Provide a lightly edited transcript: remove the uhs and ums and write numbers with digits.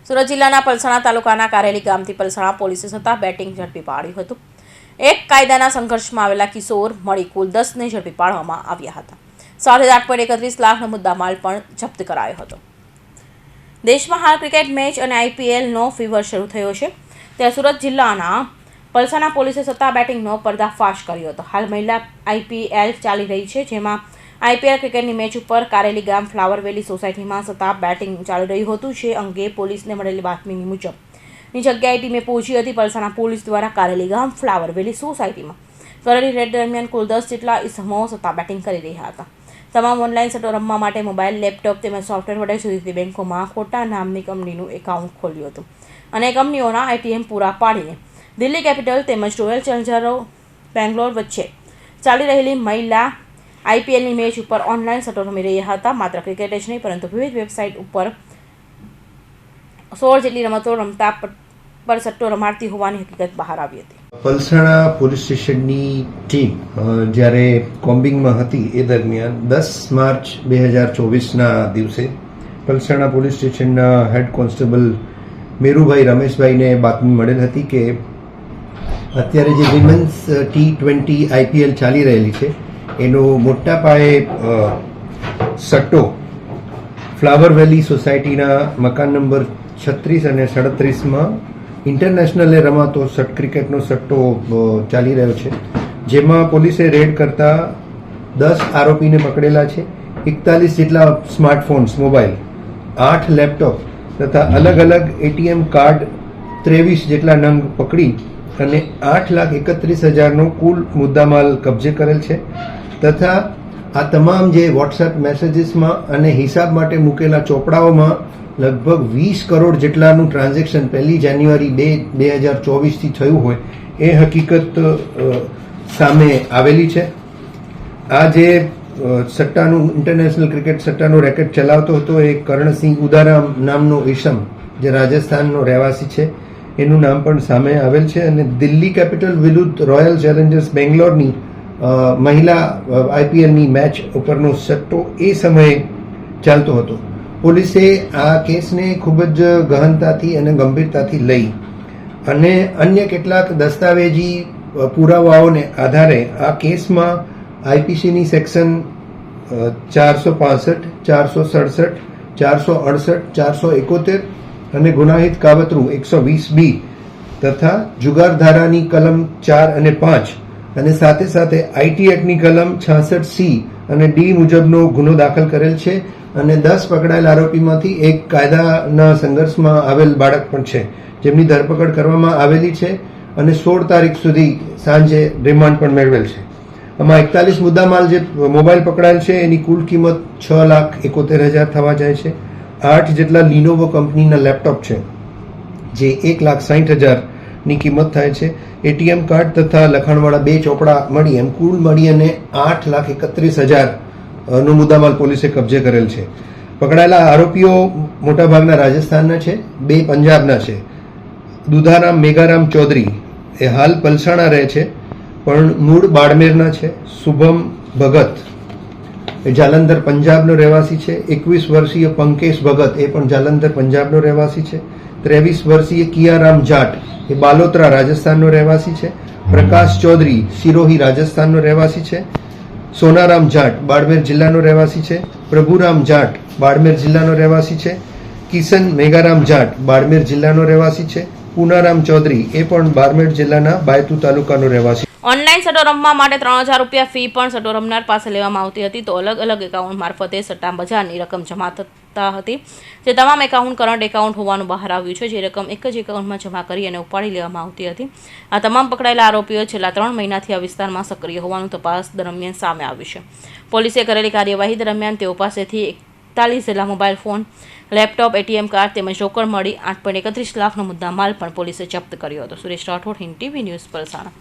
સુરત જિલ્લાના પલસાણા તાલુકાના કારેલી ગામથી પલસાણા પોલીસે સત્તા બેટિંગ ઝડપી પાડ્યું હતું. એક કાયદાના સંઘર્ષમાં આવેલા કિશોર મળી કુલ 10ને ઝડપી પાડવામાં આવ્યા હતા. સાથે 8.31 લાખનો મુદ્દામાલ પણ જપ્ત કરાયો હતો. દેશમાં હાલ ક્રિકેટ મેચ અને આઈપીએલનો ફીવર શરૂ થયો છે, ત્યારે સુરત જિલ્લાના પલસાણા પોલીસે સત્તા બેટિંગનો પર્દાફાશ કર્યો હતો. હાલ મહિલા આઈપીએલ ચાલી રહી છે, જેમાં આઈપીએલ ક્રિકેટની મેચ ઉપર કારેલી ગામ ફ્લાવર વેલી સોસાયટીમાં સત્તા બેટિંગ ચાલી રહ્યું હતું. જે અંગે પોલીસને મળેલી બાતમી મુજબની જગ્યાએ ટીમે પહોંચી હતી. પલસાણા પોલીસ દ્વારા કારેલી ગામ ફ્લાવર વેલી સોસાયટીમાં કરેલી રેડ દરમિયાન કુલ 10 જેટલા ઇસમો સત્તા બેટિંગ કરી રહ્યા હતા. તમામ ઓનલાઈન સટ્ટો રમવા માટે મોબાઈલ, લેપટોપ તેમજ સોફ્ટવેર વડે સુરતની બેંકોમાં ખોટા નામની કંપનીનું એકાઉન્ટ ખોલ્યું હતું અને કંપનીઓના એટીએમ પૂરા પાડીને દિલ્હી કેપિટલ તેમજ રોયલ ચેલેન્જરો બેંગ્લોર વચ્ચે ચાલી રહેલી મહિલા આઈપીએલની મેચ ઉપર ઓનલાઈન સટ્ટો રમી રહ્યા હતા. માત્ર ક્રિકેટ જ નહીં, પરંતુ વિવિધ વેબસાઇટ ઉપર 16 જેટલી રમતો રમતા પર સટ્ટો રમાડતી હોવાની હકીકત બહાર આવી હતી. પલસાણા પોલીસ સ્ટેશનની ટીમ જ્યારે કોમ્બિંગમાં હતી એ દરમિયાન 10 માર્ચ 2024ના દિવસે પલસાણા પોલીસ સ્ટેશનના હેડ કોન્સ્ટેબલ મેરુભાઈ રમેશભાઈને બાતમી મળેલ હતી કે અત્યારે જે વિમેન્સ T20 આઈપીએલ ચાલી રહેલી છે એનો મોટા પાયે સટ્ટો ફ્લાવર વેલી સોસાયટીના મકાન નંબર 36 અને 37માં ઇન્ટરનેશનલે રમાતો ક્રિકેટનો સટ્ટો ચાલી રહ્યો છે, જેમાં પોલીસે રેડ કરતા 10 આરોપીને પકડેલા છે. 41 જેટલા સ્માર્ટફોન્સ મોબાઈલ, 8 લેપટોપ તથા અલગ અલગ એટીએમ કાર્ડ 23 જેટલા નંગ પકડી અને 8,31,000નો કુલ મુદ્દામાલ કબજે કરેલ છે. તથા આ તમામ જે વોટ્સએપ મેસેજીસમાં અને હિસાબ માટે મૂકેલા ચોપડાઓમાં લગભગ 20 કરોડ જેટલાનું ટ્રાન્ઝેક્શન 1 જાન્યુઆરી 2024થી થયું હોય એ હકીકત સામે આવેલી છે. આ જે સટ્ટાનું ઇન્ટરનેશનલ ક્રિકેટ સટ્ટાનો રેકેટ ચલાવતો હતો એ કર્ણસિંહ ઉદારામ નામનો ઈસમ જે રાજસ્થાનનો રહેવાસી છે, એનું નામ પણ સામે આવેલ છે અને દિલ્હી કેપિટલ વિરુદ્ધ રોયલ ચેલેન્જર્સ બેંગ્લોરની મહિલા આઈપીએલની મેચ ઉપરનો સટ્ટો એ સમયે ચાલતો હતો. પોલીસે આ કેસને ખૂબ જ ગહનતાથી અને ગંભીરતાથી લઈ અને અન્ય કેટલાક દસ્તાવેજી પુરાવાઓને આધારે આ કેસમાં આઈપીસીની સેક્શન 465, 467, 468, 471 અને ગુનાહિત કાવતરું 120B તથા જુગાર ધારાની કલમ 4 અને 5 અને સાથે સાથે આઈટી એક્ટની કલમ 66C અને D મુજબનો ગુનો દાખલ કરેલ છે. અને 10 પકડાયેલ આરોપીમાંથી એક કાયદાના સંઘર્ષમાં આવેલ બાળક પણ છે, જેમની ધરપકડ કરવામાં આવેલી છે અને 16 તારીખ સુધી સાંજે રિમાન્ડ પણ મેળવેલ છે. આમાં 41 મુદ્દામાલ જે મોબાઈલ પકડાયેલ છે એની કુલ કિંમત 6,71,000 થવા જાય છે. 8 જેટલા લિનોવો કંપનીના લેપટોપ છે જે 1,60,000ની કિંમત થાય છે. એટીએમ કાર્ડ તથા લખાણવાળા 2 ચોપડા મળી એમ કુલ મળી અને 8,31,000 નો મુદ્દામાલ પોલીસે કબજે કરેલ છે. પકડાયેલા આરોપીઓ મોટાભાગના રાજસ્થાનના છે, 2 પંજાબના છે. દુધારામ મેઘારામ ચૌધરી એ હાલ પલસાણા રહે છે પણ મૂળ બાડમેરના છે. શુભમ ભગત એ જાલંધર પંજાબનો રહેવાસી છે. 21 વર્ષીય પંકેશ ભગત એ પણ જાલંધર પંજાબનો રહેવાસી છે. 23 વર્ષીય કિયારામ જાટ એ બાલોતરા રાજસ્થાનનો રહેવાસી છે. પ્રકાશ ચૌધરી સિરોહી રાજસ્થાનનો રહેવાસી છે. સોનારામ જાટ બાડમેર જિલ્લાનો રહેવાસી છે. પ્રભુરામ જાટ બાડમેર જિલ્લાનો રહેવાસી છે. કિશન મેઘારામ જાટ બાડમેર જિલ્લાનો રહેવાસી છે. પૂનારામ ચૌધરી એ પણ બાડમેર જિલ્લાના બાયતુ તાલુકાનો રહેવાસી. ઓનલાઈન સટ્ટો રમવા માટે 3,000 રૂપિયા ફી પણ સટ્ટો રમનાર પાસે લેવામાં આવતી હતી, તો અલગ અલગ એકાઉન્ટ મારફતે સટ્ટા બજારની રકમ જમા થતા હતી. જે તમામ એકાઉન્ટ કરંટ એકાઉન્ટ હોવાનું બહાર આવ્યું છે. જે રકમ એક જ એકાઉન્ટમાં જમા કરી અને ઉપાડી લેવામાં આવતી હતી. આ તમામ પકડાયેલા આરોપીઓ છેલ્લા 3 મહિનાથી આ વિસ્તારમાં સક્રિય હોવાનું તપાસ દરમિયાન સામે આવ્યું છે. પોલીસે કરેલી કાર્યવાહી દરમિયાન તેઓ પાસેથી 41 જેટલા mobile phone, laptop, ATM card તેમજ રોકડ મળી 8.31 લાખનો મુદ્દામાલ પણ પોલીસે જપ્ત કર્યો હતો. Suresh Rathod, Hind TV news, Palsana.